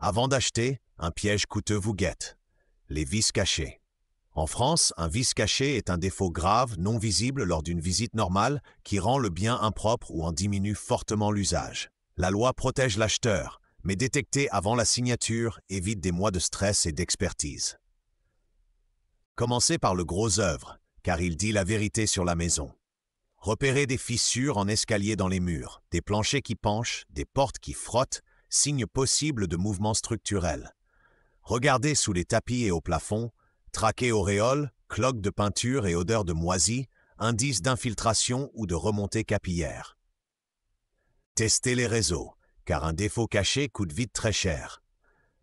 Avant d'acheter, un piège coûteux vous guette. Les vis cachés. En France, un vis caché est un défaut grave, non visible lors d'une visite normale, qui rend le bien impropre ou en diminue fortement l'usage. La loi protège l'acheteur, mais détecter avant la signature évite des mois de stress et d'expertise. Commencez par le gros œuvre, car il dit la vérité sur la maison. Repérez des fissures en escalier dans les murs, des planchers qui penchent, des portes qui frottent, signe possible de mouvements structurels. Regardez sous les tapis et au plafond, traquez auréoles, cloques de peinture et odeurs de moisie, indices d'infiltration ou de remontée capillaire. Testez les réseaux, car un défaut caché coûte vite très cher.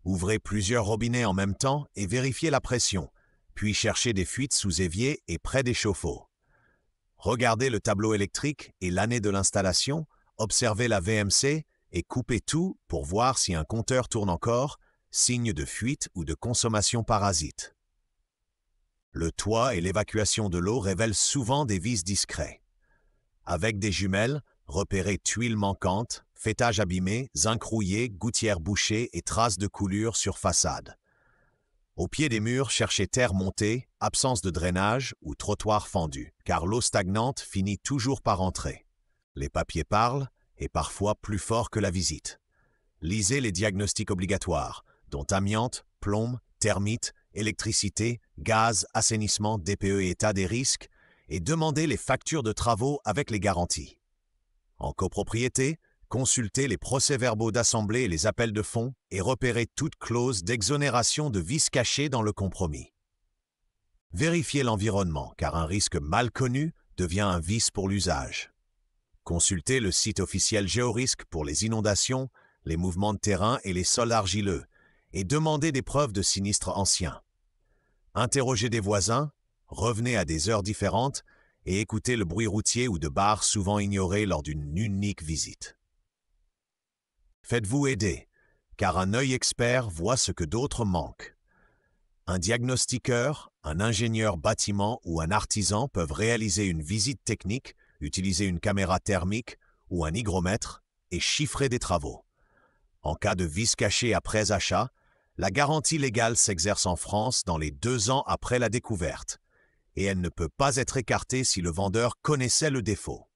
Ouvrez plusieurs robinets en même temps et vérifiez la pression, puis cherchez des fuites sous évier et près des chauffe-eau. Regardez le tableau électrique et l'année de l'installation, observez la VMC et coupez tout pour voir si un compteur tourne encore, signe de fuite ou de consommation parasite. Le toit et l'évacuation de l'eau révèlent souvent des vices discrets. Avec des jumelles, repérez tuiles manquantes, fêtage abîmé, zinc rouillé, gouttières bouchées et traces de coulure sur façade. Au pied des murs, cherchez terre montée, absence de drainage ou trottoir fendu, car l'eau stagnante finit toujours par entrer. Les papiers parlent, et parfois plus fort que la visite. Lisez les diagnostics obligatoires, dont amiante, plombe, termites, électricité, gaz, assainissement, DPE et état des risques, et demandez les factures de travaux avec les garanties. En copropriété, consultez les procès-verbaux d'assemblée et les appels de fonds et repérez toute clause d'exonération de vices cachés dans le compromis. Vérifiez l'environnement, car un risque mal connu devient un vice pour l'usage. Consultez le site officiel Géorisque pour les inondations, les mouvements de terrain et les sols argileux, et demandez des preuves de sinistres anciens. Interrogez des voisins, revenez à des heures différentes et écoutez le bruit routier ou de bar souvent ignoré lors d'une unique visite. Faites-vous aider, car un œil expert voit ce que d'autres manquent. Un diagnostiqueur, un ingénieur bâtiment ou un artisan peuvent réaliser une visite technique, utiliser une caméra thermique ou un hygromètre et chiffrer des travaux. En cas de vices cachés après achat, la garantie légale s'exerce en France dans les 2 ans après la découverte, et elle ne peut pas être écartée si le vendeur connaissait le défaut.